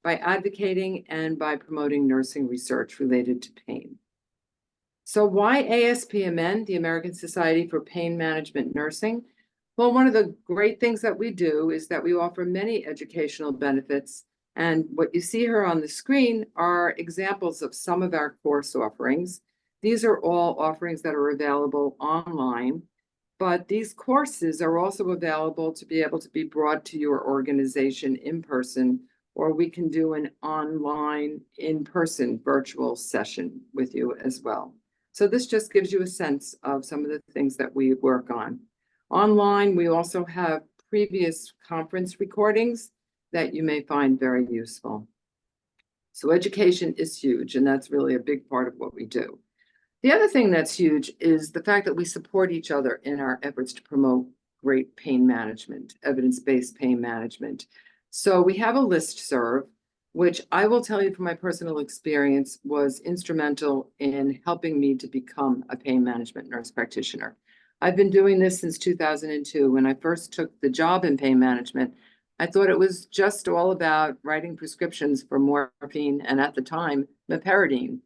by advocating and by promoting nursing research related to pain. So why ASPMN, the American Society for Pain Management Nursing? Well, one of the great things that we do is that we offer many educational benefits. And what you see here on the screen are examples of some of our course offerings. These are all offerings that are available online, but these courses are also available to be able to be brought to your organization in person, or we can do an online, in-person virtual session with you as well. So this just gives you a sense of some of the things that we work on. Online, we also have previous conference recordings that you may find very useful. So education is huge, and that's really a big part of what we do. The other thing that's huge is the fact that we support each other in our efforts to promote great pain management, evidence-based pain management. So we have a listserv, which I will tell you from my personal experience was instrumental in helping me to become a pain management nurse practitioner. I've been doing this since 2002. When I first took the job in pain management, I thought it was just all about writing prescriptions for morphine and, at the time, meperidine.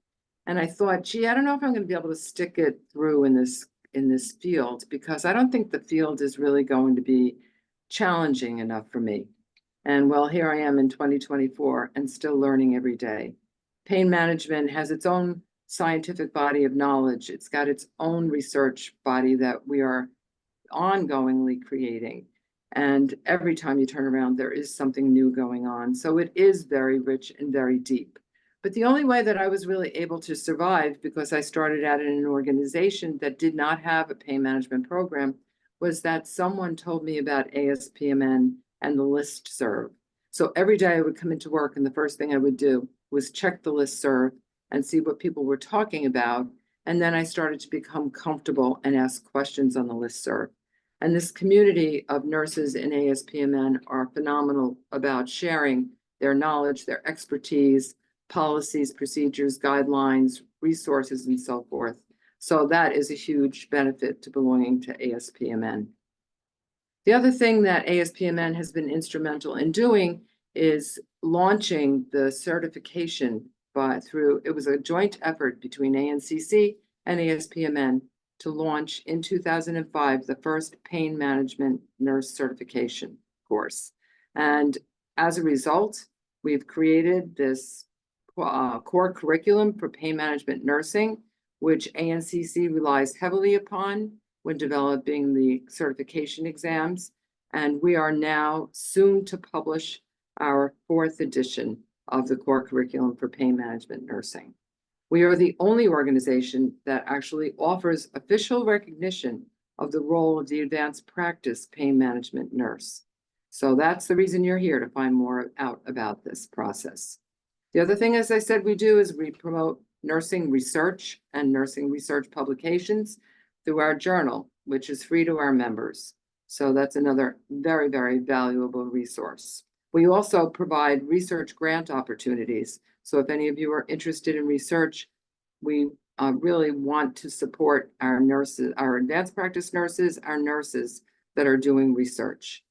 And I thought, gee, I don't know if I'm going to be able to stick it through in this field, because I don't think the field is really going to be challenging enough for me. And well, here I am in 2024 and still learning every day. Pain management has its own scientific body of knowledge. It's got its own research body that we are ongoingly creating. And every time you turn around, there is something new going on. So it is very rich and very deep. But the only way that I was really able to survive, because I started out in an organization that did not have a pain management program, was that someone told me about ASPMN and the listserv. So every day I would come into work, and the first thing I would do was check the listserv and see what people were talking about. And then I started to become comfortable and ask questions on the listserv. And this community of nurses in ASPMN are phenomenal about sharing their knowledge, their expertise, policies, procedures, guidelines, resources, and so forth. So that is a huge benefit to belonging to ASPMN. The other thing that ASPMN has been instrumental in doing is launching the certification it was a joint effort between ANCC and ASPMN to launch in 2005 the first pain management nurse certification course. And as a result, we've created this core curriculum for pain management nursing, which ANCC relies heavily upon when developing the certification exams. And we are now soon to publish our 4th edition of the core curriculum for pain management nursing. We are the only organization that actually offers official recognition of the role of the advanced practice pain management nurse. So that's the reason you're here, to find more out about this process. The other thing, as I said, we do is we promote nursing research and nursing research publications through our journal, which is free to our members. So that's another very, very valuable resource. We also provide research grant opportunities. So if any of you are interested in research, we really want to support our nurses, our advanced practice nurses, our nurses that are doing research.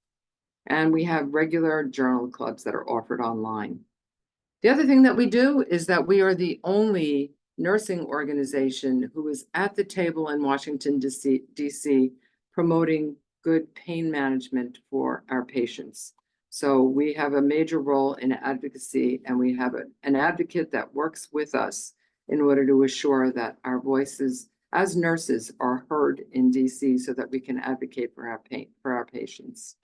And we have regular journal clubs that are offered online. The other thing that we do is that we are the only nursing organization who is at the table in Washington, D.C., promoting good pain management for our patients. So we have a major role in advocacy, and we have an advocate that works with us in order to assure that our voices as nurses are heard in DC so that we can advocate for our patients.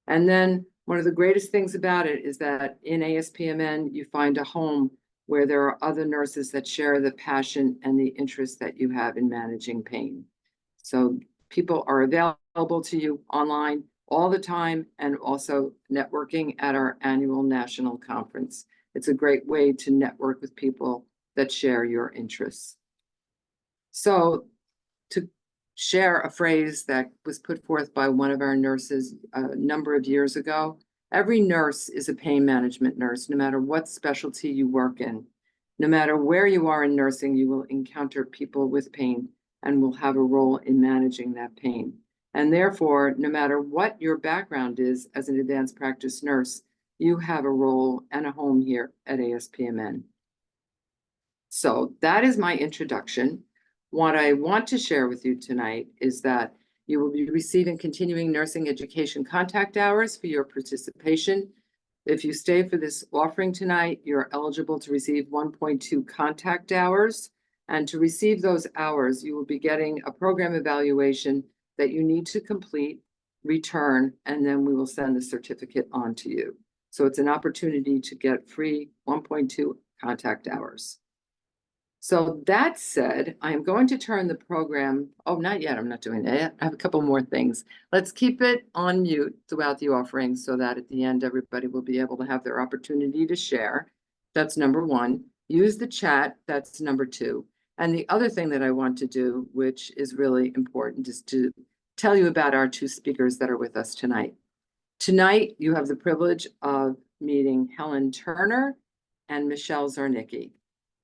And then one of the greatest things about it is that in ASPMN, you find a home where there are other nurses that share the passion and the interest that you have in managing pain. So people are available to you online all the time, and also networking at our annual national conference. It's a great way to network with people that share your interests. So to share a phrase that was put forth by one of our nurses a number of years ago, every nurse is a pain management nurse, no matter what specialty you work in. No matter where you are in nursing, you will encounter people with pain and will have a role in managing that pain. And therefore, no matter what your background is as an advanced practice nurse, you have a role and a home here at ASPMN. So that is my introduction. What I want to share with you tonight is that you will be receiving continuing nursing education contact hours for your participation. If you stay for this offering tonight, you're eligible to receive 1.2 contact hours. And to receive those hours, you will be getting a program evaluation that you need to complete, return, and then we will send the certificate on to you. So it's an opportunity to get free 1.2 contact hours. So that said, I am going to turn the program, oh, not yet, I'm not doing that yet. I have a couple more things. Let's keep it on mute throughout the offering so that at the end, everybody will be able to have their opportunity to share. That's number one. Use the chat, that's number two. And the other thing that I want to do, which is really important, is to tell you about our two speakers that are with us tonight. Tonight, you have the privilege of meeting Helen Turner and Michelle Zarnicki.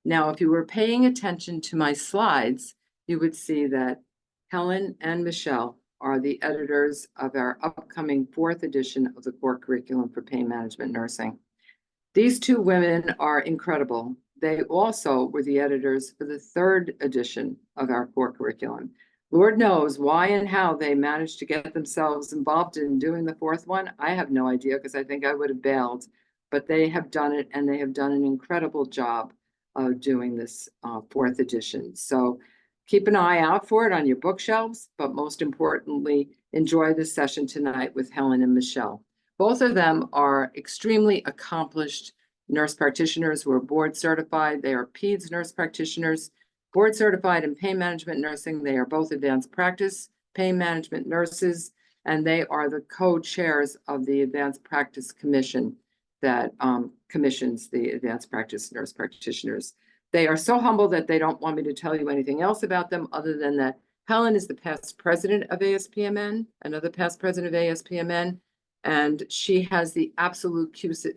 Now, if you were paying attention to my slides, you would see that Helen and Michelle are the editors of our upcoming 4th edition of the core curriculum for pain management nursing. These two women are incredible. They also were the editors for the 3rd edition of our core curriculum. Lord knows why and how they managed to get themselves involved in doing the 4th one. I have no idea because I think I would have bailed, but they have done it and they have done an incredible job of doing this 4th edition. So keep an eye out for it on your bookshelves, but most importantly, enjoy this session tonight with Helen and Michelle. Both of them are extremely accomplished nurse practitioners who are board certified. They are PEDS nurse practitioners, board certified in pain management nursing. They are both advanced practice pain management nurses, and they are the co-chairs of the Advanced Practice Commission that commissions the advanced practice nurse practitioners. They are so humble that they don't want me to tell you anything else about them other than that Helen is the past president of ASPMN, another past president of ASPMN, and she has the absolute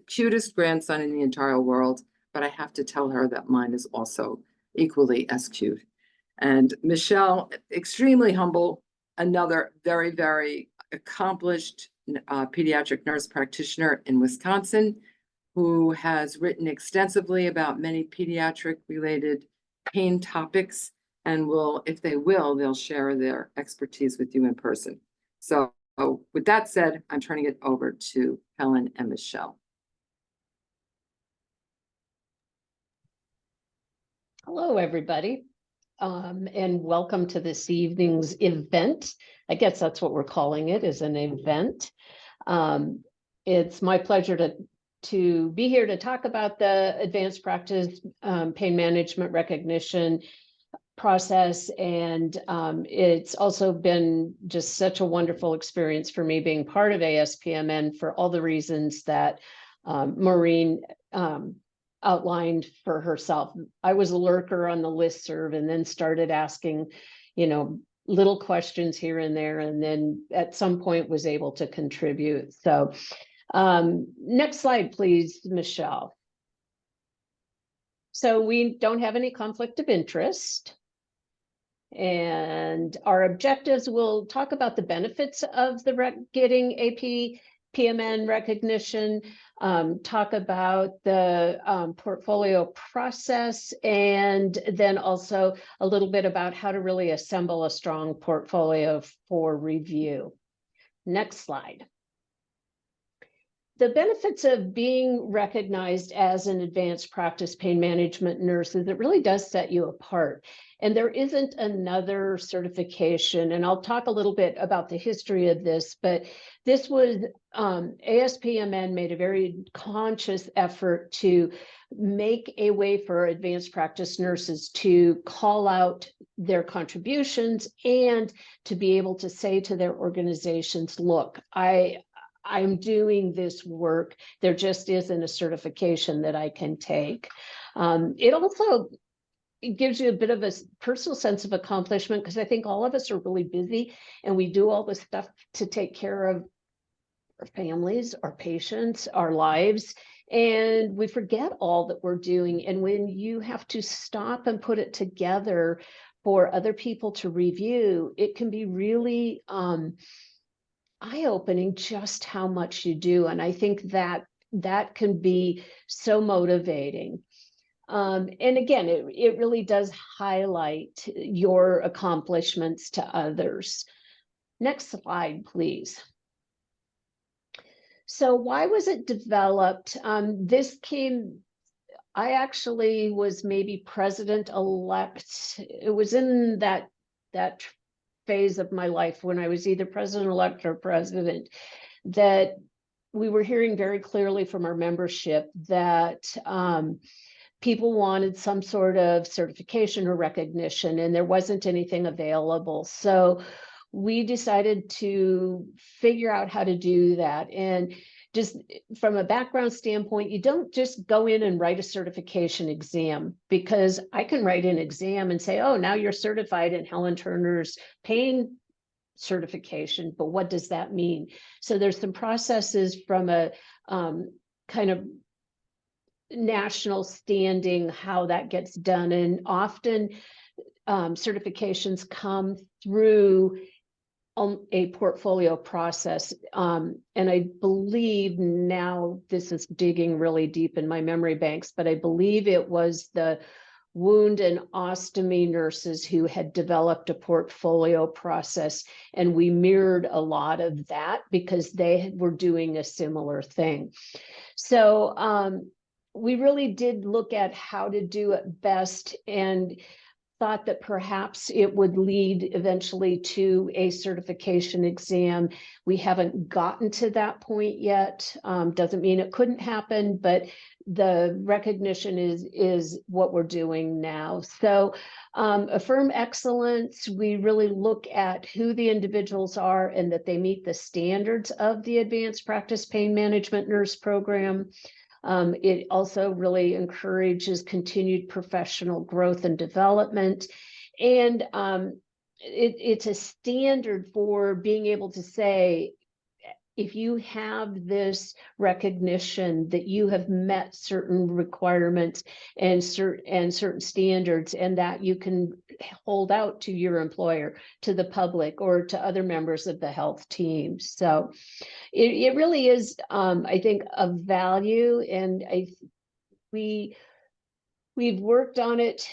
cutest grandson in the entire world, but I have to tell her that mine is also equally as cute. And Michelle, extremely humble, another very, very accomplished pediatric nurse practitioner in Wisconsin who has written extensively about many pediatric related pain topics and will, if they will, they'll share their expertise with you in person. So with that said, I'm turning it over to Helen and Michelle. Hello, everybody, and welcome to this evening's event. I guess that's what we're calling it, is an event. It's my pleasure to be here to talk about the advanced practice pain management recognition process. And it's also been just such a wonderful experience for me being part of ASPMN for all the reasons that Maureen outlined for herself. I was a lurker on the listserv and then started asking, little questions here and there, and then at some point was able to contribute. So next slide, please, Michelle. So we don't have any conflict of interest. And our objectives, we'll talk about the benefits of getting AP-PMN recognition, talk about the portfolio process, and then also a little bit about how to really assemble a strong portfolio for review. Next slide. The benefits of being recognized as an advanced practice pain management nurse is it really does set you apart. And there isn't another certification, and I'll talk a little bit about the history of this, but this was, ASPMN made a very conscious effort to make a way for advanced practice nurses to call out their contributions and to be able to say to their organizations, look, I'm doing this work. There just isn't a certification that I can take. It also gives you a bit of a personal sense of accomplishment because I think all of us are really busy and we do all this stuff to take care of our families, our patients, our lives, and we forget all that we're doing. And when you have to stop and put it together for other people to review, it can be really eye-opening just how much you do. And I think that that can be so motivating. And again, it really does highlight your accomplishments to others. Next slide, please. So why was it developed? I actually was maybe president-elect. It was in that phase of my life when I was either president-elect or president, that we were hearing very clearly from our membership that people wanted some sort of certification or recognition, and there wasn't anything available. So we decided to figure out how to do that. And just from a background standpoint, you don't just go in and write a certification exam, because I can write an exam and say, oh, now you're certified in Helen Turner's pain certification, but what does that mean? So there's some processes from a kind of national standing, how that gets done. And often certifications come through a portfolio process. And I believe now, this is digging really deep in my memory banks, but I believe it was the wound and ostomy nurses who had developed a portfolio process. And we mirrored a lot of that because they were doing a similar thing. So we really did look at how to do it best, and thought that perhaps it would lead eventually to a certification exam. We haven't gotten to that point yet. Doesn't mean it couldn't happen, but the recognition is what we're doing now. So affirm excellence, we really look at who the individuals are and that they meet the standards of the Advanced Practice Pain Management Nurse Program. It also really encourages continued professional growth and development. And it's a standard for being able to say, if you have this recognition that you have met certain requirements and certain standards, and that you can hold out to your employer, to the public, or to other members of the health team. So it really is, I think, of value. And we've worked on it,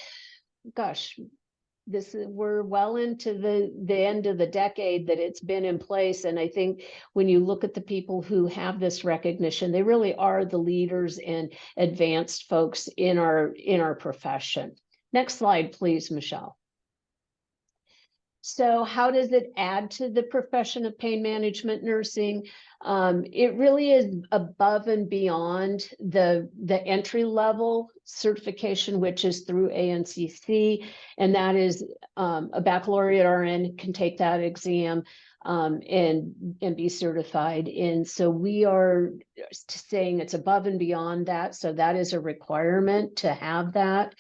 gosh, we're well into the end of the decade that it's been in place. And I think when you look at the people who have this recognition, they really are the leaders and advanced folks in our profession. Next slide, please, Michelle. So how does it add to the profession of pain management nursing? It really is above and beyond the entry level certification, which is through ANCC, and that is a baccalaureate RN can take that exam and be certified in. So we are saying it's above and beyond that. So that is a requirement to have that.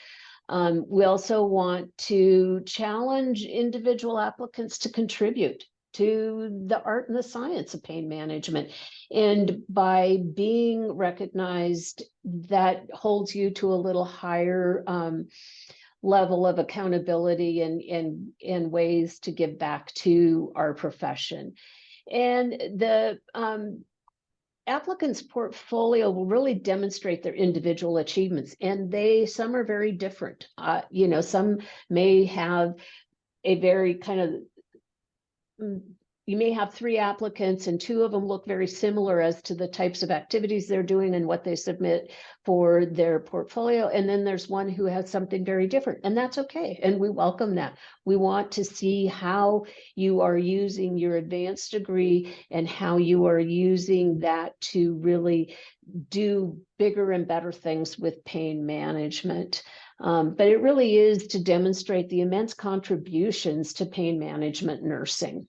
We also want to challenge individual applicants to contribute to the art and the science of pain management. And by being recognized, that holds you to a little higher level of accountability and ways to give back to our profession. And the applicant's portfolio will really demonstrate their individual achievements, and some are very different. Some may have a very kind of, you may have 3 applicants and 2 of them look very similar as to the types of activities they're doing and what they submit for their portfolio. And then there's one who has something very different, and that's okay. And we welcome that. We want to see how you are using your advanced degree and how you are using that to really do bigger and better things with pain management. But it really is to demonstrate the immense contributions to pain management nursing.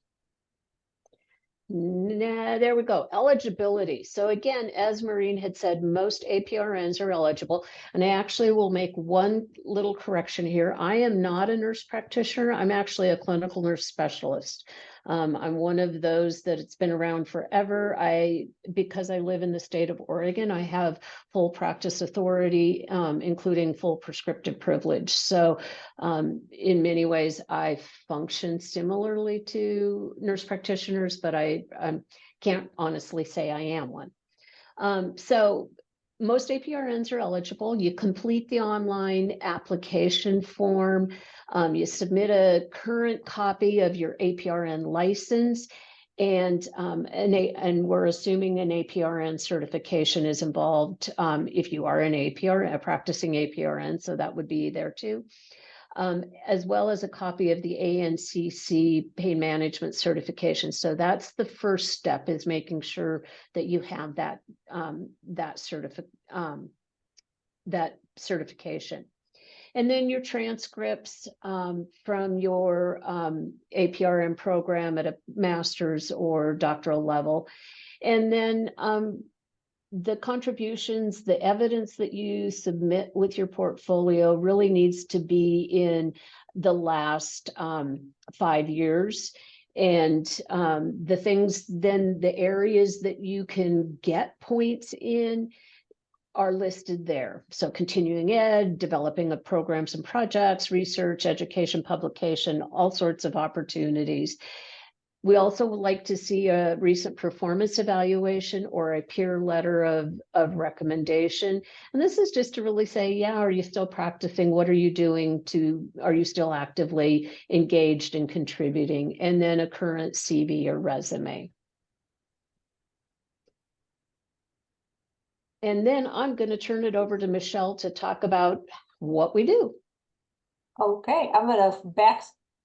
There we go. Eligibility. So again, as Maureen had said, most APRNs are eligible. And I actually will make one little correction here. I am not a nurse practitioner. I'm actually a clinical nurse specialist. I'm one of those that it's been around forever. Because I live in the state of Oregon, I have full practice authority, including full prescriptive privilege. So in many ways, I function similarly to nurse practitioners, but I can't honestly say I am one. So most APRNs are eligible. You complete the online application form. You submit a current copy of your APRN license, and we're assuming an APRN certification is involved if you are an APRN, a practicing APRN, so that would be there too. As well as a copy of the ANCC pain management certification. So that's the first step, is making sure that you have that certification. And then your transcripts from your APRN program at a master's or doctoral level. And then the contributions, the evidence that you submit with your portfolio really needs to be in the last 5 years. And the things, then the areas that you can get points in are listed there. So continuing ed, developing of programs and projects, research, education, publication, all sorts of opportunities. We also would like to see a recent performance evaluation or a peer letter of recommendation. And this is just to really say, yeah, are you still practicing? What are you doing are you still actively engaged in contributing? And then a current CV or resume. And then I'm going to turn it over to Michelle to talk about what we do. Okay, I'm going to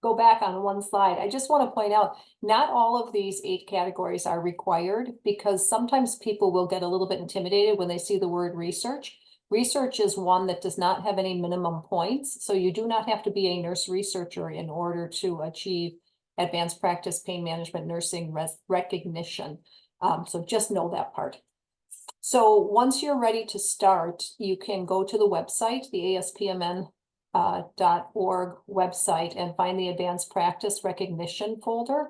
go back on one slide. I just want to point out, not all of these 8 categories are required, because sometimes people will get a little bit intimidated when they see the word research. Research is one that does not have any minimum points, so you do not have to be a nurse researcher in order to achieve advanced practice pain management nursing recognition. So just know that part. So once you're ready to start, you can go to the website, the ASPMN .org website, and find the advanced practice recognition folder.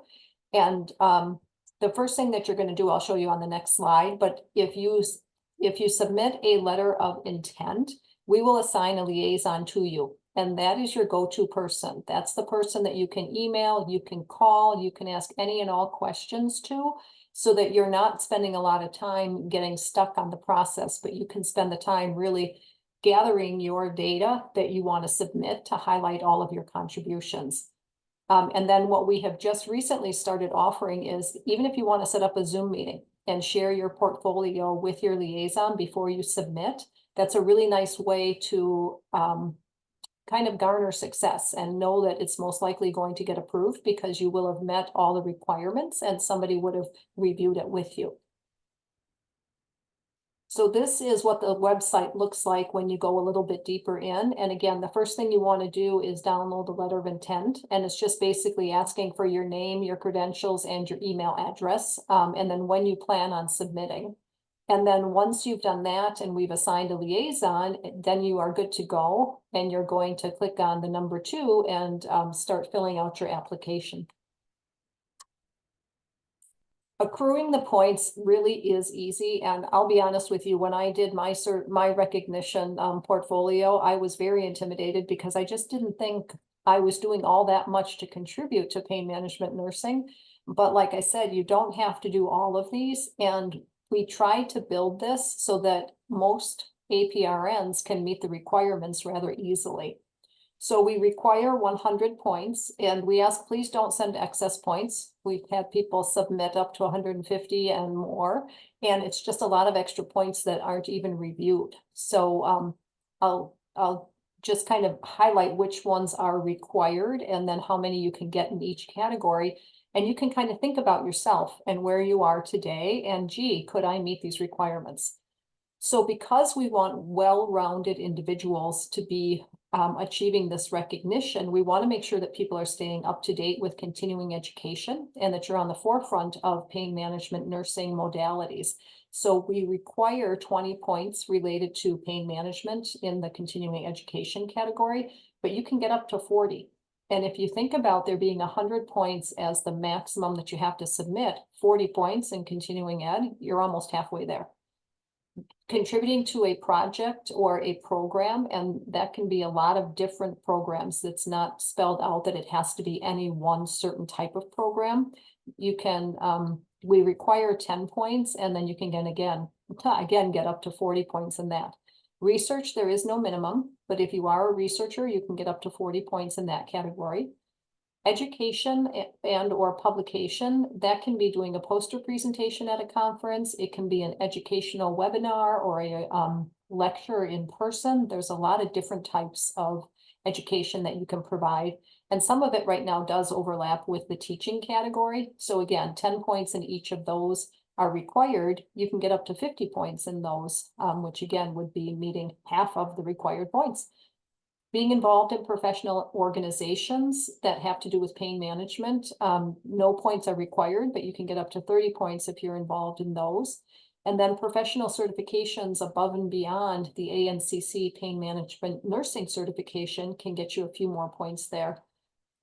And the first thing that you're going to do, I'll show you on the next slide, but if you submit a letter of intent, we will assign a liaison to you, and that is your go-to person. That's the person that you can email, you can call, you can ask any and all questions to, so that you're not spending a lot of time getting stuck on the process, but you can spend the time really gathering your data that you want to submit to highlight all of your contributions. And then what we have just recently started offering is, even if you want to set up a Zoom meeting and share your portfolio with your liaison before you submit, that's a really nice way to kind of garner success and know that it's most likely going to get approved, because you will have met all the requirements and somebody would have reviewed it with you. So this is what the website looks like when you go a little bit deeper in. And again, the first thing you want to do is download the letter of intent. And it's just basically asking for your name, your credentials, and your email address. And then when you plan on submitting. And then once you've done that and we've assigned a liaison, then you are good to go. And you're going to click on the number 2 and start filling out your application. Accruing the points really is easy. And I'll be honest with you, when I did my recognition portfolio, I was very intimidated, because I just didn't think I was doing all that much to contribute to pain management nursing. But like I said, you don't have to do all of these. And we tried to build this so that most APRNs can meet the requirements rather easily. So we require 100 points, and we ask, please don't send excess points. We've had people submit up to 150 and more, and it's just a lot of extra points that aren't even reviewed. So I'll just kind of highlight which ones are required and then how many you can get in each category. And you can kind of think about yourself and where you are today, and gee, could I meet these requirements? So because we want well-rounded individuals to be achieving this recognition, we want to make sure that people are staying up to date with continuing education and that you're on the forefront of pain management nursing modalities. So we require 20 points related to pain management in the continuing education category, but you can get up to 40. And if you think about there being 100 points as the maximum that you have to submit, 40 points in continuing ed, you're almost halfway there. Contributing to a project or a program, and that can be a lot of different programs. That's not spelled out that it has to be any one certain type of program. You can we require 10 points, and then you can again get up to 40 points in that. Research, there is no minimum, but if you are a researcher, you can get up to 40 points in that category. Education and or publication, that can be doing a poster presentation at a conference. It can be an educational webinar or a lecture in person. There's a lot of different types of education that you can provide. And some of it right now does overlap with the teaching category. So again, 10 points in each of those are required. You can get up to 50 points in those, which again would be meeting half of the required points. Being involved in professional organizations that have to do with pain management, no points are required, but you can get up to 30 points if you're involved in those. And then professional certifications above and beyond the ANCC pain management nursing certification can get you a few more points there.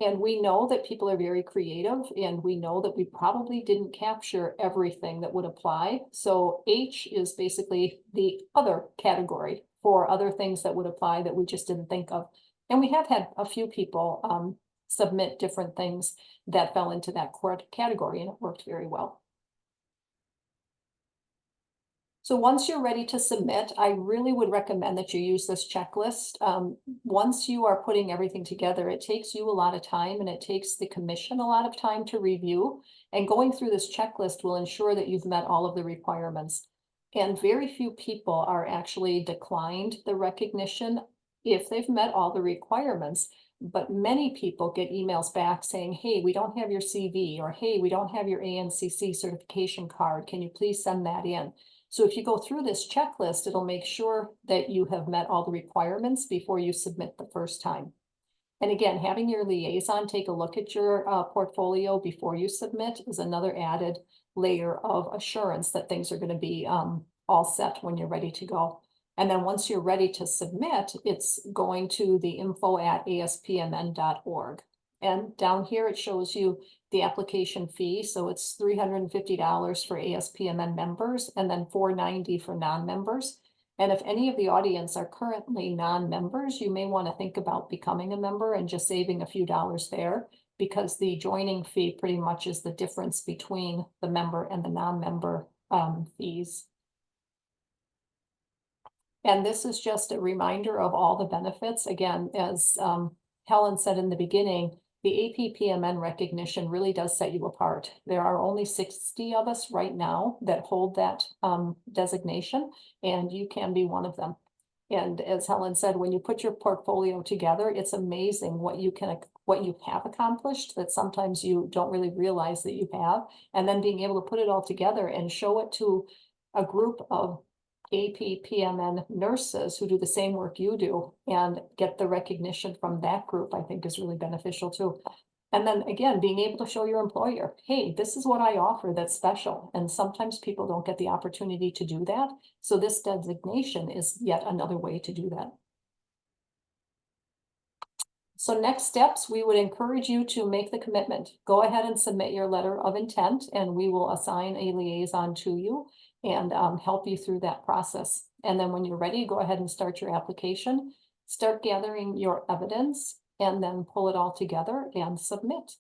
And we know that people are very creative, and we know that we probably didn't capture everything that would apply. So H is basically the other category for other things that would apply that we just didn't think of. And we have had a few people submit different things that fell into that category, and it worked very well. So once you're ready to submit, I really would recommend that you use this checklist. Once you are putting everything together, it takes you a lot of time, and it takes the commission a lot of time to review. And going through this checklist will ensure that you've met all of the requirements. And very few people are actually declined the recognition if they've met all the requirements. But many people get emails back saying, hey, we don't have your CV, or hey, we don't have your ANCC certification card. Can you please send that in? So if you go through this checklist, it'll make sure that you have met all the requirements before you submit the first time. And again, having your liaison take a look at your portfolio before you submit is another added layer of assurance that things are going to be all set when you're ready to go. And then once you're ready to submit, it's going to the info@aspmn.org. And down here, it shows you the application fee. So it's $350 for ASPMN members, and then $490 for non-members. And if any of the audience are currently non-members, you may want to think about becoming a member and just saving a few dollars there, because the joining fee pretty much is the difference between the member and the non-member fees. And this is just a reminder of all the benefits. Again, as Helen said in the beginning, the AP-PMN recognition really does set you apart. There are only 60 of us right now that hold that designation, and you can be one of them. And as Helen said, when you put your portfolio together, it's amazing what you have accomplished that sometimes you don't really realize that you have. And then being able to put it all together and show it to a group of AP-PMN nurses who do the same work you do and get the recognition from that group, I think is really beneficial too. And then again, being able to show your employer, hey, this is what I offer that's special. And sometimes people don't get the opportunity to do that. So this designation is yet another way to do that. So next steps, we would encourage you to make the commitment. Go ahead and submit your letter of intent, and we will assign a liaison to you and help you through that process. And then when you're ready, go ahead and start your application, start gathering your evidence, and then pull it all together and submit.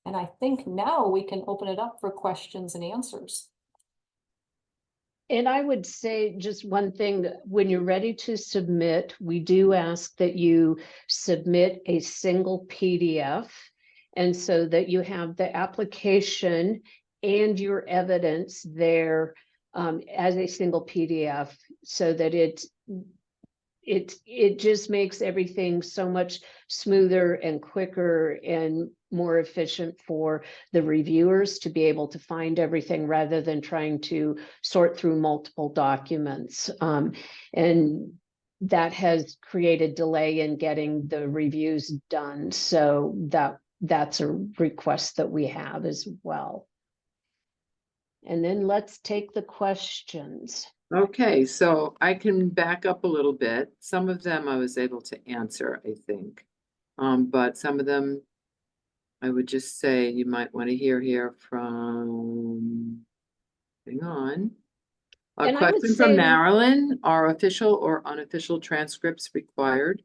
And I think now we can open it up for questions and answers. And I would say just one thing, that when you're ready to submit, we do ask that you submit a single PDF. And so that you have the application and your evidence there as a single PDF, so that it just makes everything so much smoother and quicker and more efficient for the reviewers to be able to find everything rather than trying to sort through multiple documents. And that has created delay in getting the reviews done. So that's a request that we have as well. And then let's take the questions. Okay, so I can back up a little bit. Some of them I was able to answer, I think. But some of them I would just say you might want to hear from, hang on. A And I would question from say- Marilyn, are official or unofficial transcripts required?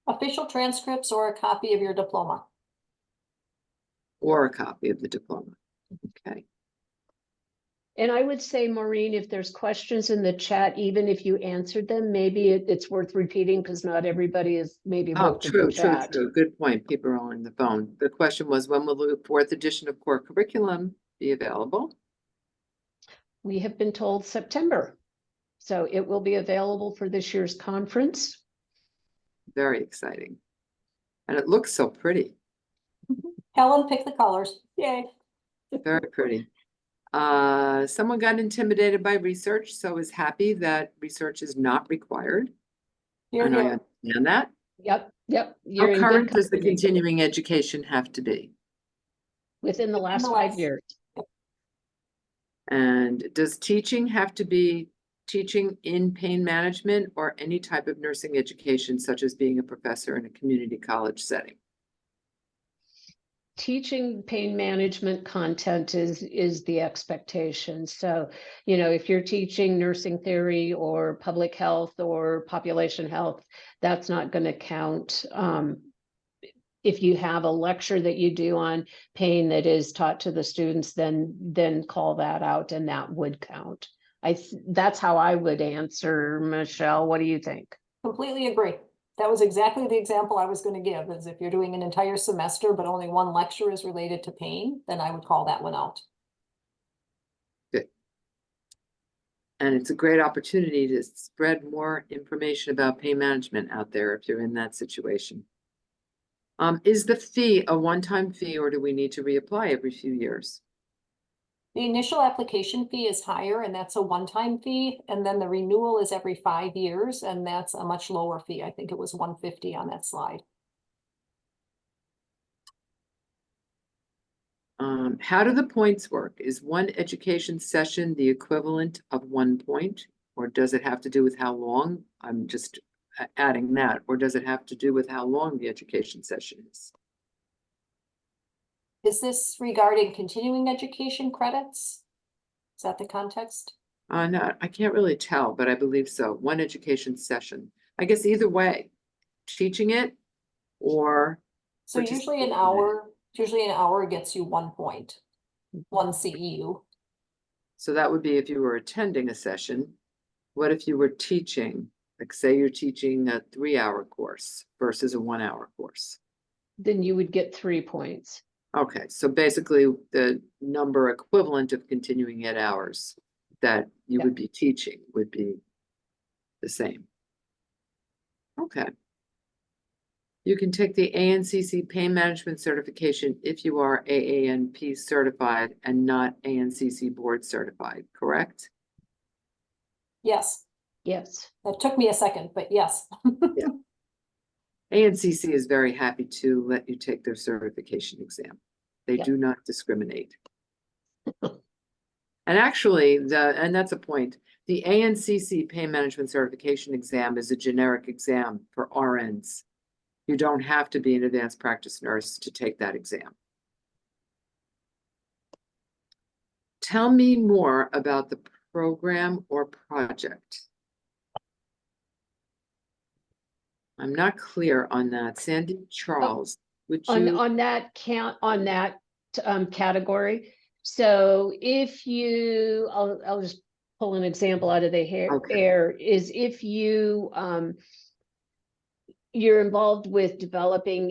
Official transcripts or a copy of your diploma. or a copy of the diploma. Okay. And I would say, Maureen, if there's questions in the chat, even if you answered them, maybe it's worth repeating because not everybody is maybe Oh, looked at the chat. true. Good point. People are on the phone. The question was, when will the fourth edition of core curriculum be available? We have been told September. So it will be available for this year's conference. Very exciting. And it looks so pretty. Helen, pick the colors. Yay. Very pretty. Someone got intimidated by research, so is happy that research is not required. Here, And I here. understand that. Yep. How You're in good current does the company. continuing education have to be? Within the last 5 years. And does teaching have to be teaching in pain management or any type of nursing education, such as being a professor in a community college setting? Teaching pain management content is the expectation. So, you know, if you're teaching nursing theory or public health or population health, that's not going to count. If you have a lecture that you do on pain that is taught to the students, then call that out and that would count. That's how I would answer. Michelle, what do you think? Completely agree. That was exactly the example I was going to give, is if you're doing an entire semester, but only one lecture is related to pain, then I would call that one out. Good. And it's a great opportunity to spread more information about pain management out there if you're in that situation. Is the fee a one-time fee, or do we need to reapply every few years? The initial application fee is higher, and that's a one-time fee, and then the renewal is every 5 years, and that's a much lower fee. I think it was $150 on that slide. How do the points work? Is one education session the equivalent of 1 point, or does it have to do with how long? I'm just adding that, or does it have to do with how long the education session is? Is this regarding continuing education credits? Is that the context? No, I can't really tell, but I believe so. One education session. I guess either way, teaching it or So usually an hour gets you 1 point, 1 CEU. so that would be if you were attending a session. What if you were teaching, like say you're teaching a 3-hour course versus a 1-hour course? Then you would get 3 points. Okay, so basically the number equivalent of continuing ed hours that you would be teaching would be the same. Okay. You can take the ANCC pain management certification if you are AANP certified and not ANCC board certified, correct? Yes, Yes. that took me a second, but yes. Yeah. ANCC is very happy to let you take their certification exam. They do not discriminate. And actually, and that's a point, the ANCC pain management certification exam is a generic exam for RNs. You don't have to be an advanced practice nurse to take that exam. Tell me more about the program or project. I'm not clear on that. Sandy Charles, would you? On that category. So if you, I'll just pull an example out of the air, is if you you're involved with developing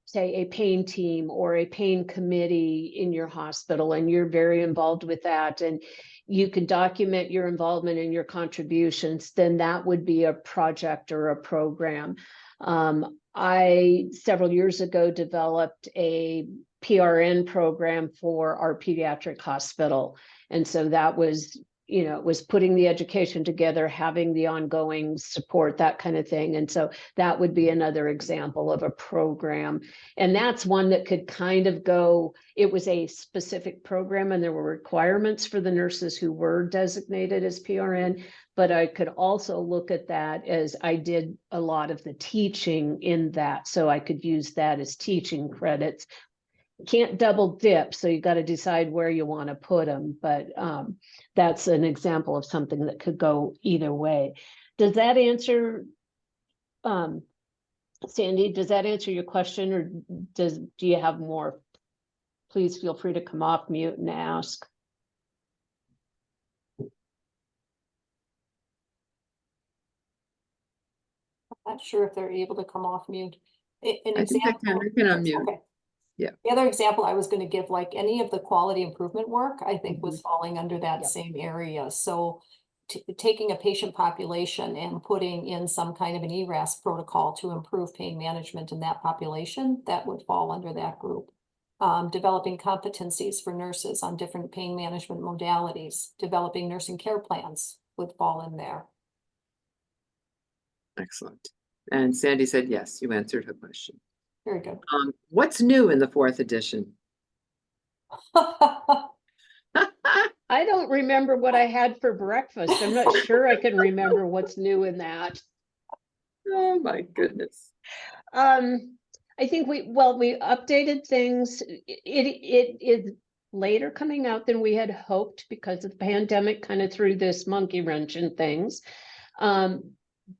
say a pain team or a pain committee in your hospital, and you're very involved with that, and you can document your involvement and your contributions, then that would be a project or a program. I, several years ago, developed a PRN program for our pediatric hospital. And so that was, you know, it was putting the education together, having the ongoing support, that kind of thing. And so that would be another example of a program. And that's one that could kind of go, it was a specific program and there were requirements for the nurses who were designated as PRN, but I could also look at that as I did a lot of the teaching in that. So I could use that as teaching credits. Can't double dip, so you got to decide where you want to put them, but that's an example of something that could go either way. Does that answer, Sandy, does that answer your question, or do you have more? please feel free to come off mute and ask. Not sure if they're able to come off mute. An I think I example. can unmute. Okay. Yeah. The other example I was going to give, like any of the quality improvement work, I think was falling under that Yep. same area. So taking a patient population and putting in some kind of an ERAS protocol to improve pain management in that population, that would fall under that group. Developing competencies for nurses on different pain management modalities, developing nursing care plans would fall in there. Excellent. And Sandy said, yes, you answered her question. Very good. What's new in the 4th edition? I don't remember what I had for breakfast. I'm not sure I can remember what's new in that. Oh my goodness. I think we updated things. It is later coming out than we had hoped because of the pandemic kind of threw this monkey wrench in things.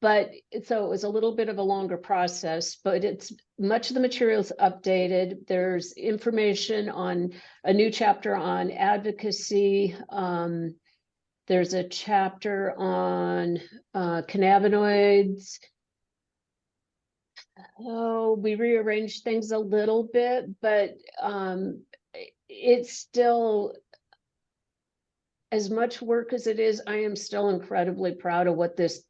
But so it was a little bit of a longer process, but it's much of the materials updated. There's information on a new chapter on advocacy. There's a chapter on cannabinoids. Oh, we rearranged things a little bit, but it's still, as much work as it is, I am still incredibly proud of what this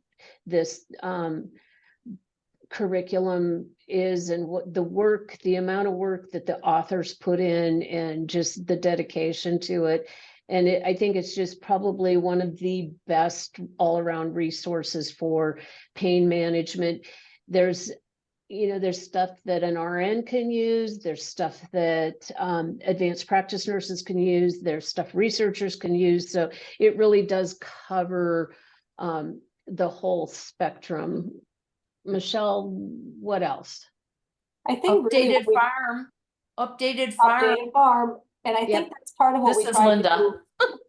curriculum is and what the amount of work that the authors put in and just the dedication to it. And I think it's just probably one of the best all-around resources for pain management. There's stuff that an RN can use. There's stuff that advanced practice nurses can use. There's stuff researchers can use. So it really does cover the whole spectrum. Michelle, what else? I think really Updated farm, updated farm. updated farm, and I Yep. think that's part of what This we is tried Linda. to do.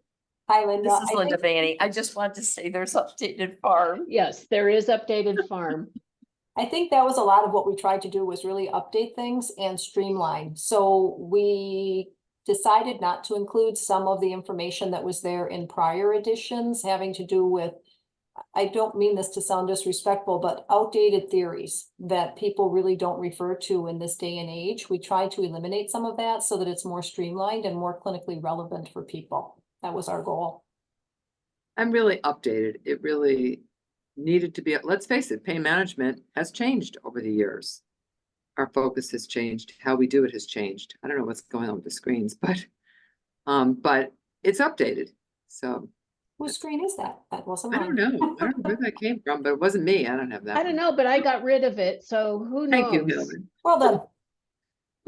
Hi, Linda. This is I Linda think- Vanny. I just want to say there's updated farm. Yes, there is updated farm. I think that was a lot of what we tried to do was really update things and streamline. So we decided not to include some of the information that was there in prior editions having to do with, I don't mean this to sound disrespectful, but outdated theories that people really don't refer to in this day and age. We tried to eliminate some of that so that it's more streamlined and more clinically relevant for people. That was our goal. I'm really updated. It really needed to be, let's face it, pain management has changed over the years. Our focus has changed. How we do it has changed. I don't know what's going on with the screens, but it's updated. So Whose screen is that? That wasn't I mine. don't know. I don't know where that came from, but it wasn't me. I don't have that. I don't one. know, but I got rid of it, so who knows? Thank you, Helen. Well done.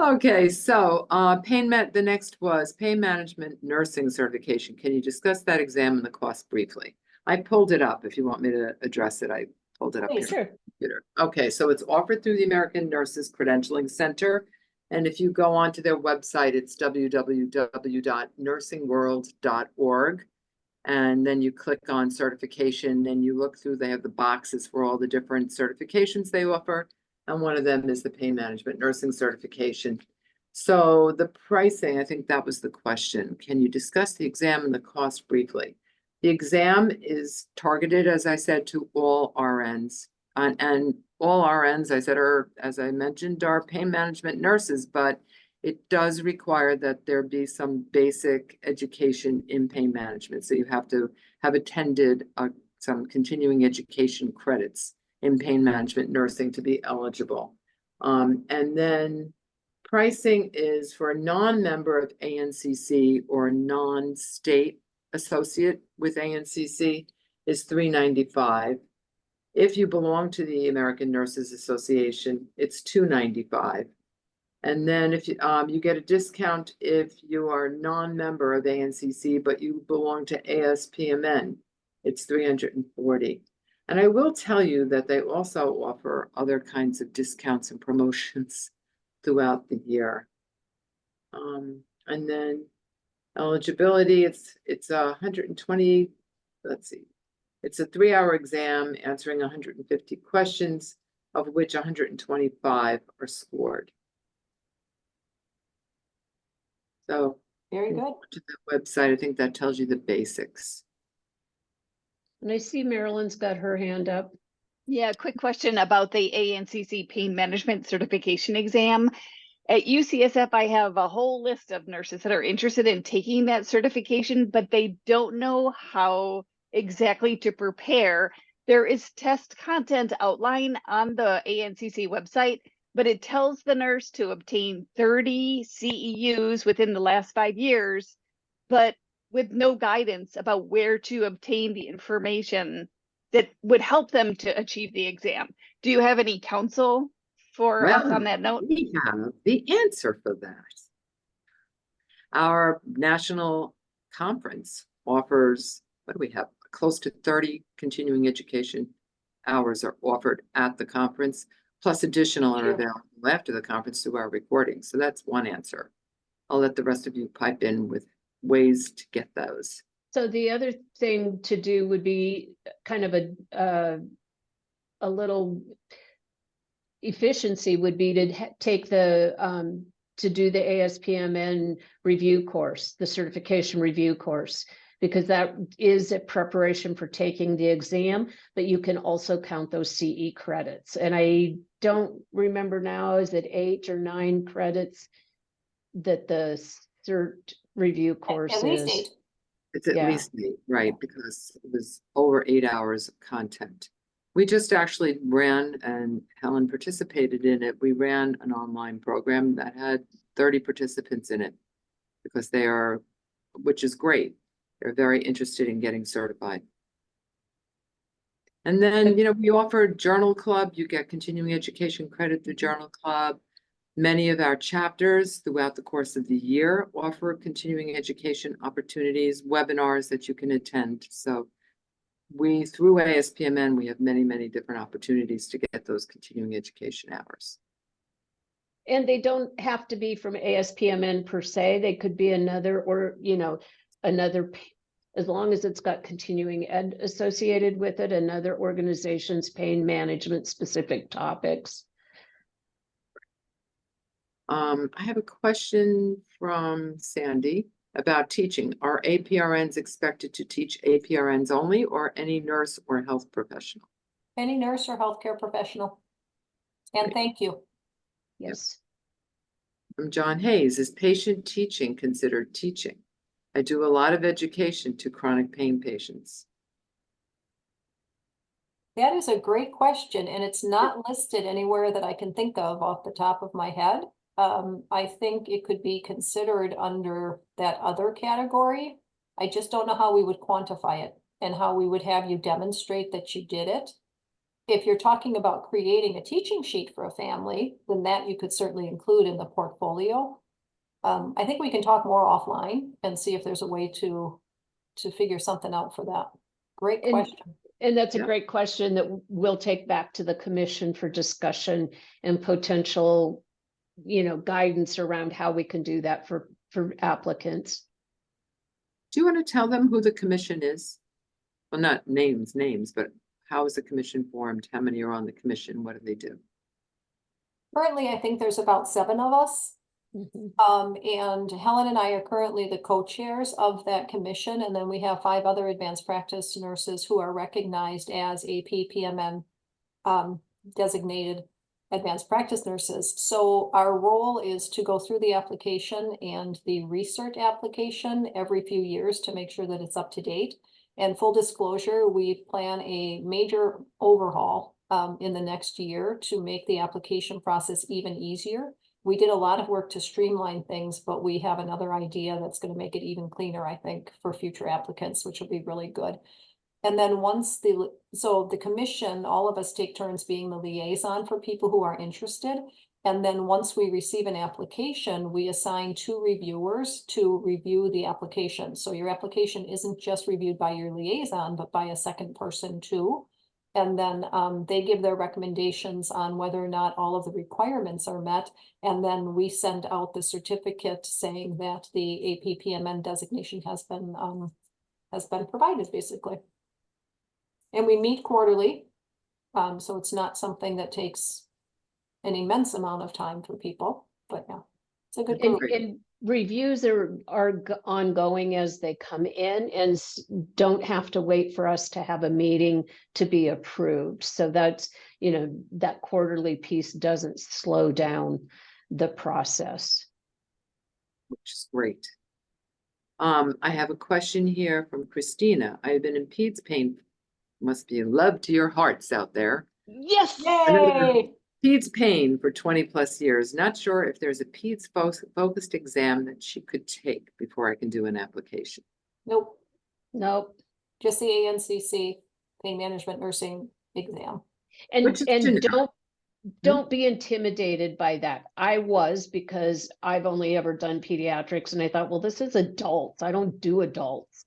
Okay, so the next was pain management nursing certification. Can you discuss that exam and the cost briefly? I pulled it up. If you want me to address it, I pulled it up here. Sure. Computer. Okay, so it's offered through the American Nurses Credentialing Center. And if you go onto their website, it's www.nursingworld.org. And then you click on certification and you look through, they have the boxes for all the different certifications they offer. And one of them is the pain management nursing certification. So the pricing, I think that was the question. Can you discuss the exam and the cost briefly? The exam is targeted, as I said, to all RNs. And all RNs, I said, as I mentioned, are pain management nurses, but it does require that there be some basic education in pain management. So you have to have attended some continuing education credits in pain management nursing to be eligible. And then pricing is for a non-member of ANCC or a non-state associate with ANCC is $395. If you belong to the American Nurses Association, it's $295. And then if you get a discount if you are a non-member of ANCC, but you belong to ASPMN, it's $340. And I will tell you that they also offer other kinds of discounts and promotions throughout the year. And then eligibility, it's 120, let's see. It's a 3-hour exam answering 150 questions, of which 125 are scored. So Very you can good. go to the website, I think that tells you the basics. And I see Marilyn's got her hand up. Yeah, quick question about the ANCC Pain Management Certification exam. At UCSF, I have a whole list of nurses that are interested in taking that certification, but they don't know how exactly to prepare. There is test content outlined on the ANCC website, but it tells the nurse to obtain 30 CEUs within the last 5 years, but with no guidance about where to obtain the information that would help them to achieve the exam. Do you have any counsel for us Well, on that note? we have the answer for that. Our national conference offers, what do we have? Close to 30 continuing education hours are offered at the conference, plus additional are Sure. available after the conference through our recording. So that's one answer. I'll let the rest of you pipe in with ways to get those. So the other thing to do would be kind of a little efficiency would be to take the to do the ASPMN review course, the certification review course, because that is a preparation for taking the exam, but you can also count those CE credits. And I don't remember now, is it 8 or 9 credits that the cert review course At least is? 8. It's at Yeah. least 8, right? Because it was over 8 hours of content. We just actually ran, and Helen participated in it. We ran an online program that had 30 participants in it because they are, which is great. They're very interested in getting certified. And then, we offer Journal Club. You get continuing education credit through Journal Club. Many of our chapters throughout the course of the year offer continuing education opportunities, webinars that you can attend. So through ASPMN, we have many, many different opportunities to get those continuing education hours. And they don't have to be from ASPMN per se. They could be another, or, as long as it's got continuing ed associated with it, another organization's pain management specific topics. I have a question from Sandy about teaching. Are APRNs expected to teach APRNs only, or any nurse or health professional? Any nurse or healthcare professional. And Great. thank you. Yes. From John Hayes, is patient teaching considered teaching? I do a lot of education to chronic pain patients. That is a great question, and it's not listed anywhere that I can think of off the top of my head. I think it could be considered under that other category. I just don't know how we would quantify it and how we would have you demonstrate that you did it. If you're talking about creating a teaching sheet for a family, then that you could certainly include in the portfolio. I think we can talk more offline and see if there's a way to figure something out for that. Great question. And that's a Yeah. great question that we'll take back to the commission for discussion and potential, guidance around how we can do that for applicants. Do you want to tell them who the commission is? Well, not names, but how is the commission formed? How many are on the commission? What do they do? Currently, I think there's about 7 of us. Mhm. And Helen and I are currently the co-chairs of that commission, and then we have 5 other advanced practice nurses who are recognized as AP-PMN designated advanced practice nurses. So our role is to go through the application and the research application every few years to make sure that it's up to date. And full disclosure, we plan a major overhaul in the next year to make the application process even easier. We did a lot of work to streamline things, but we have another idea that's going to make it even cleaner, I think, for future applicants, which will be really good. And then so the commission, all of us take turns being the liaison for people who are interested. And then once we receive an application, we assign 2 reviewers to review the application. So your application isn't just reviewed by your liaison, but by a second person too. And then they give their recommendations on whether or not all of the requirements are met. And then we send out the certificate saying that the AP-PMN designation has been provided, basically. And we meet quarterly. So it's not something that takes an immense amount of time for people, but yeah. It's a good And, group. and reviews are ongoing as they come in and don't have to wait for us to have a meeting to be approved. So that's, you know, that quarterly piece doesn't slow down the process. which is great. I have a question here from Christina. I have been in PEDS pain. Must be love to your hearts out there. Yes. Yay! PEDS pain for 20+ years. Not sure if there's a PEDS focused exam that she could take before I can do an application. Nope, Nope. just the ANCC pain management nursing exam. And, Which is and generic. don't be intimidated by that. I was, because I've only ever done pediatrics and I thought, well, this is adults. I don't do adults.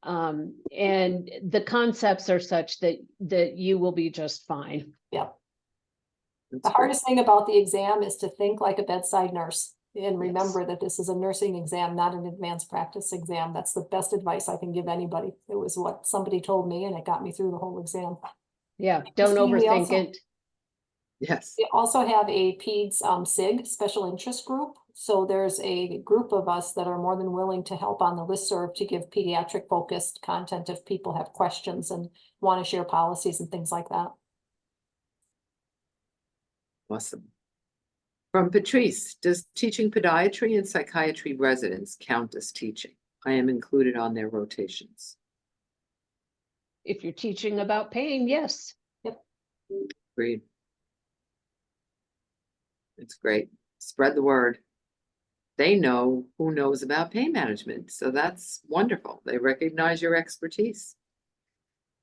And the concepts are such that you will be just fine. Yep. That's The great. hardest thing about the exam is to think like a bedside nurse and remember that this is a nursing exam, not an advanced practice exam. That's the best advice I can give anybody. It was what somebody told me and it got me through the whole exam. Yeah, don't Christine, we overthink also- it. Yes. We also have a PEDS SIG special interest group. So there's a group of us that are more than willing to help on the listserv to give pediatric focused content if people have questions and want to share policies and things like that. Awesome. From Patrice, does teaching podiatry and psychiatry residents count as teaching? I am included on their rotations. If you're teaching about pain, yes. Agreed. It's great. Spread the word. They know who knows about pain management, so that's wonderful. They recognize your expertise.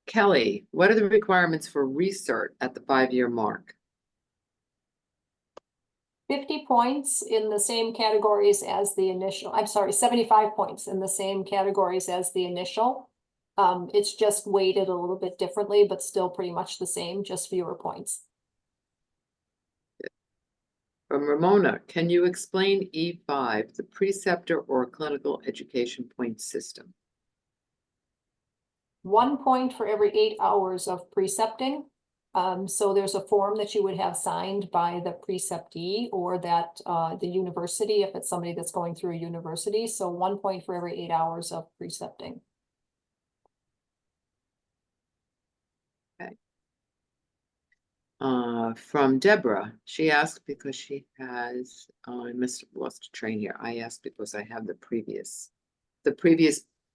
Kelly, what are the requirements for recert at the 5-year mark? 50 points in the same categories as the initial, I'm sorry, 75 points in the same categories as the initial. It's just weighted a little bit differently, but still pretty much the same, just fewer points. From Ramona, can you explain E5, the preceptor or clinical education point system? 1 point for every 8 hours of precepting. So there's a form that you would have signed by the preceptee or that the university, if it's somebody that's going through a university. So 1 point for every 8 hours of precepting. From Deborah, she asked because she has, I must have lost a train here. I asked because I have the previous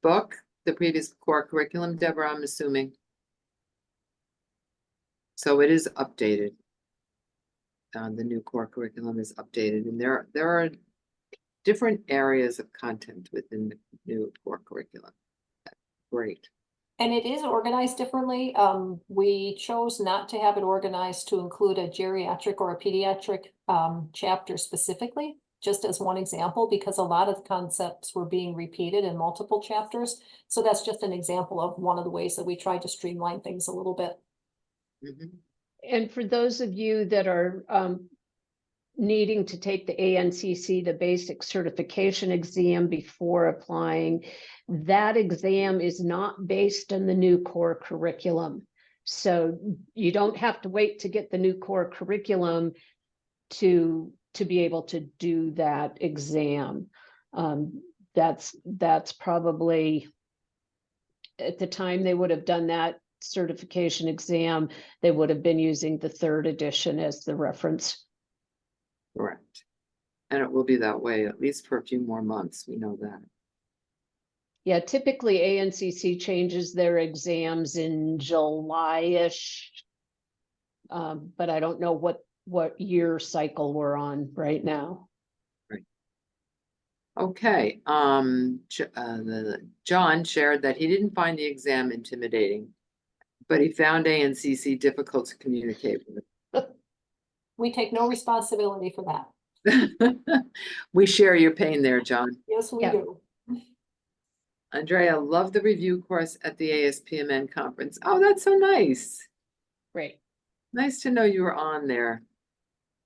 book, the previous core curriculum, Deborah, I'm assuming. So it is updated. The new core curriculum is updated, and there are different areas of content within the new core curriculum. Great. And it is organized differently. We chose not to have it organized to include a geriatric or a pediatric chapter specifically, just as one example, because a lot of the concepts were being repeated in multiple chapters. So that's just an example of one of the ways that we tried to streamline things a little bit. Mhm. And for those of you that are needing to take the ANCC, the basic certification exam before applying, that exam is not based on the new core curriculum. So you don't have to wait to get the new core curriculum to be able to do that exam. That's probably, at the time they would have done that certification exam, they would have been using the 3rd edition as the reference. Correct. And it will be that way at least for a few more months. We know that. Yeah, typically ANCC changes their exams in July-ish. But I don't know what year cycle we're on right now. Okay, John shared that he didn't find the exam intimidating, but he found ANCC difficult to communicate with. We take no responsibility for that. We share your pain there, John. Yes, we Yeah. do. Andrea, love the review course at the ASPMN conference. Oh, that's so nice. Great. Nice to know you were on there.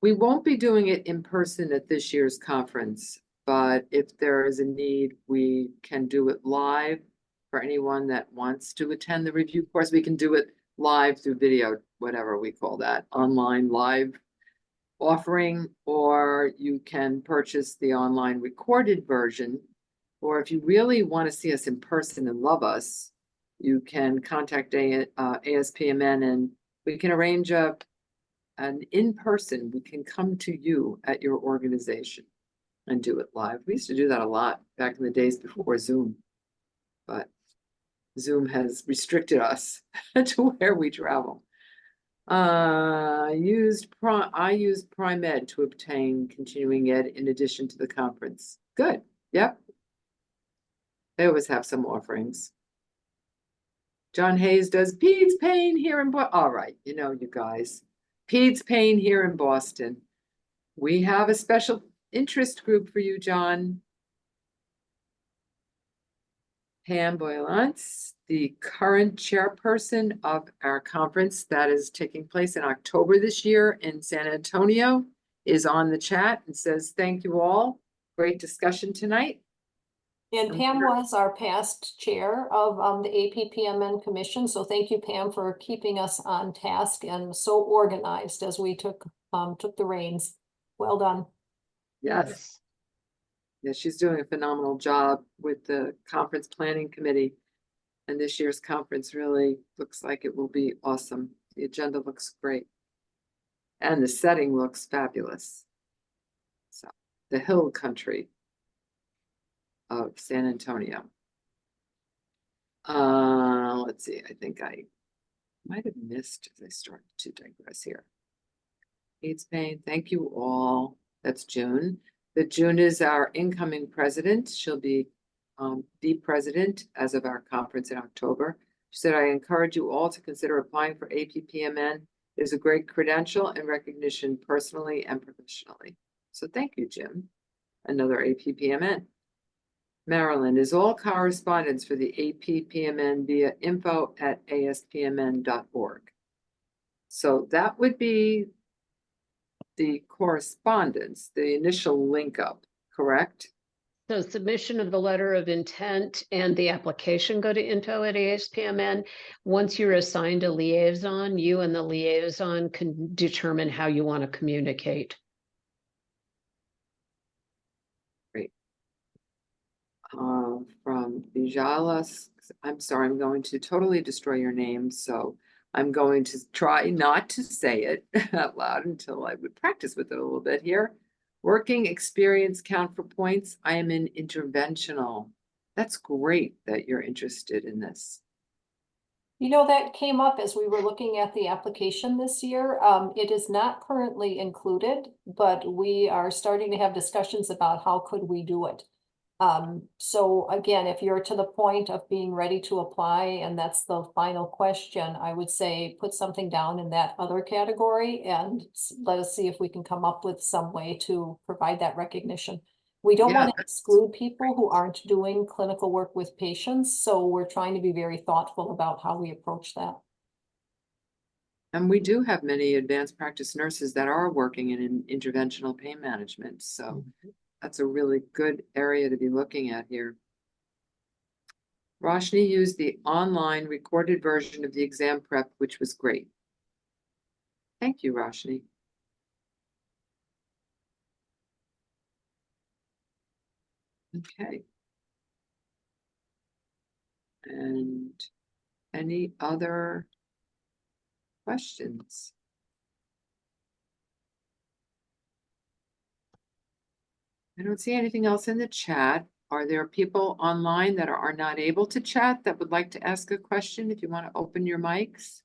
We won't be doing it in person at this year's conference, but if there is a need, we can do it live for anyone that wants to attend the review course. We can do it live through video, whatever we call that, online live. offering, or you can purchase the online recorded version. Or if you really want to see us in person and love us, you can contact ASPMN and we can arrange an in-person. We can come to you at your organization and do it live. We used to do that a lot back in the days before Zoom, but Zoom has restricted us to where we travel. I used Prime Ed to obtain continuing ed in addition to the conference. Good. Yep. They always have some offerings. John Hayes does Peds Pain here in Boston. All right, you know, you guys. Peds Pain here in Boston. We have a special interest group for you, John. Pam Boylantz, the current chairperson of our conference that is taking place in October this year in San Antonio, is on the chat and says, thank you all. Great discussion tonight. And Pam was our past chair of the AP-PMN Commission. So thank you, Pam, for keeping us on task and so organized as we took the reins. Well done. Yes. Yeah, she's doing a phenomenal job with the conference planning committee. And this year's conference really looks like it will be awesome. The agenda looks great. And the setting looks fabulous. So the hill country of San Antonio. Let's see, I think I might have missed as I started to digress here. Peds Pain, thank you all. That's June. That June is our incoming president. She'll be the president as of our conference in October. She said, I encourage you all to consider applying for AP-PMN. It is a great credential and recognition personally and professionally. So thank you, Jim. Another AP-PMN. Maryland is all correspondence for the AP-PMN via info@aspmn.org. So that would be the correspondence, the initial link up, correct? So submission of the letter of intent and the application go to info@ASPMN. Once you're assigned a liaison, you and the liaison can determine how you want to communicate. From Vijalas, I'm sorry, I'm going to totally destroy your name, so I'm going to try not to say it out loud until I would practice with it a little bit here. Working experience count for points. I am in interventional. That's great that you're interested in this. You know, that came up as we were looking at the application this year. It is not currently included, but we are starting to have discussions about how could we do it. So again, if you're to the point of being ready to apply and that's the final question, I would say put something down in that other category and let us see if we can come up with some way to provide that recognition. We don't want to exclude people who aren't doing clinical work with patients, so we're trying to be very thoughtful about how we approach that. And we do have many advanced practice nurses that are working in interventional pain management, so that's a really good area to be looking at here. Roshni used the online recorded version of the exam prep, which was great. Thank you, Roshni. Okay. And any other questions? I don't see anything else in the chat. Are there people online that are not able to chat that would like to ask a question? If you want to open your mics.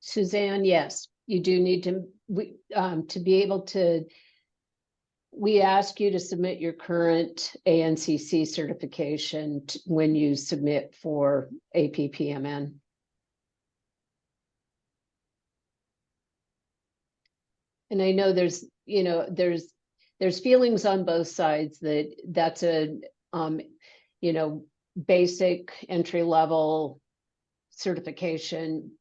Suzanne, yes, you do need to be able to. We ask you to submit your current ANCC certification when you submit for AP-PMN. And I know there's feelings on both sides that that's a basic entry level certification.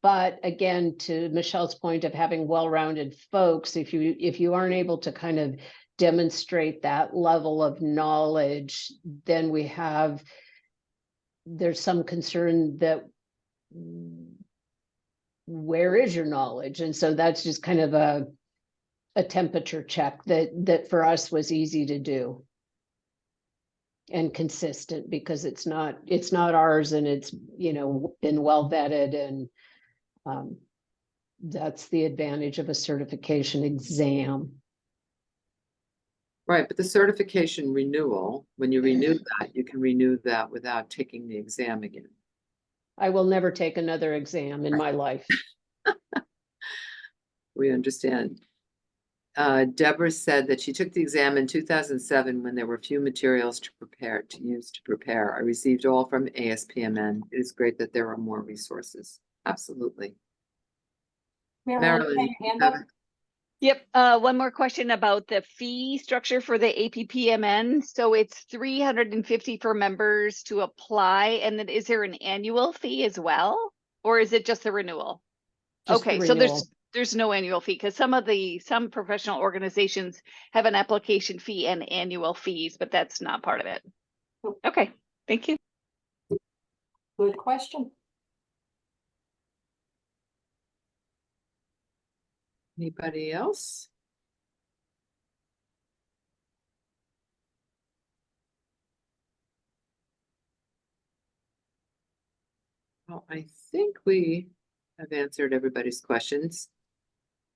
But again, to Michelle's point of having well-rounded folks, if you aren't able to kind of demonstrate that level of knowledge, then there's some concern that where is your knowledge? And so that's just kind of a temperature check that for us was easy to do. And consistent, because it's not ours, and it's, you know, been well vetted, and that's the advantage of a certification exam. Right, but the certification renewal, when you renew that, you can renew that without taking the exam again. I will never take another exam in my life. We understand. Deborah said that she took the exam in 2007 when there were few materials to use to prepare. I received all from ASPMN. It is great that there are more resources. Absolutely. Marilyn, you had your hand up? Yep, one more question about the fee structure for the AP-PMN. So it's 350 for members to apply, and then is there an annual fee as well? Or is it just the renewal? Just the Okay, so renewal. there's no annual fee, because some professional organizations have an application fee and annual fees, but that's not part of it. Okay, thank you. Good question. Anybody else? Well, I think we have answered everybody's questions.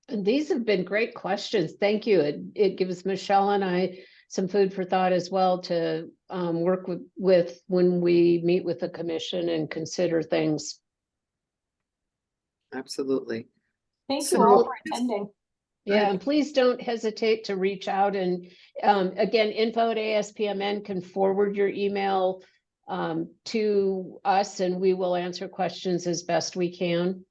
And these have been great questions. Thank you. It gives Michelle and I some food for thought as well to work with when we meet with the commission and consider things. Absolutely. Thank So- you all for attending. Yeah, and please don't hesitate to reach out, and again, info@ASPMN can forward your email to us, and we will answer questions as best we can.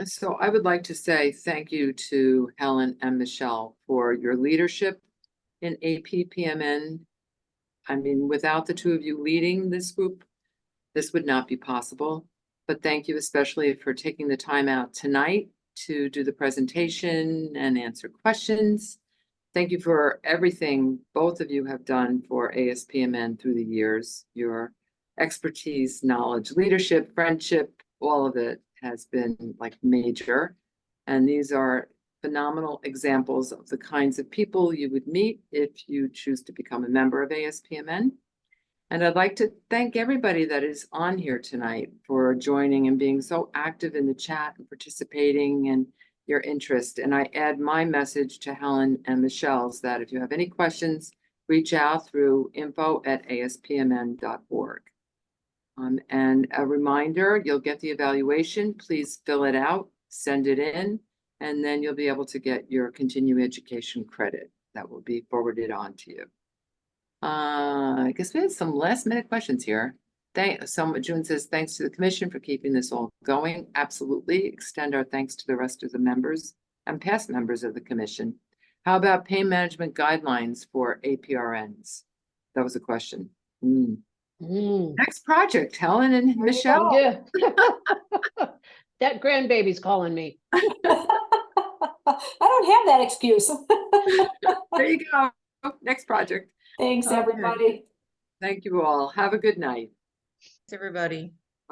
So I would like to say thank you to Helen and Michelle for your leadership in AP-PMN. I mean, without the two of you leading this group, this would not be possible. But thank you especially for taking the time out tonight to do the presentation and answer questions. Thank you for everything both of you have done for ASPMN through the years. Your expertise, knowledge, leadership, friendship, all of it has been like major. And these are phenomenal examples of the kinds of people you would meet if you choose to become a member of ASPMN. And I'd like to thank everybody that is on here tonight for joining and being so active in the chat and participating and your interest. And I add my message to Helen and Michelle's that if you have any questions, reach out through info@aspmn.org. And a reminder, you'll get the evaluation. Please fill it out, send it in, and then you'll be able to get your continuing education credit that will be forwarded on to you. I guess we had some last minute questions here. June says, thanks to the commission for keeping this all going. Absolutely. Extend our thanks to the rest of the members and past members of the commission. How about pain management guidelines for APRNs? That was a question. Next project, Helen and Michelle. Yeah. That grandbaby's calling me. I don't have that excuse. There you go. Next project. Thanks, Okay. everybody. Thank you all. Have a good night. Thanks, everybody.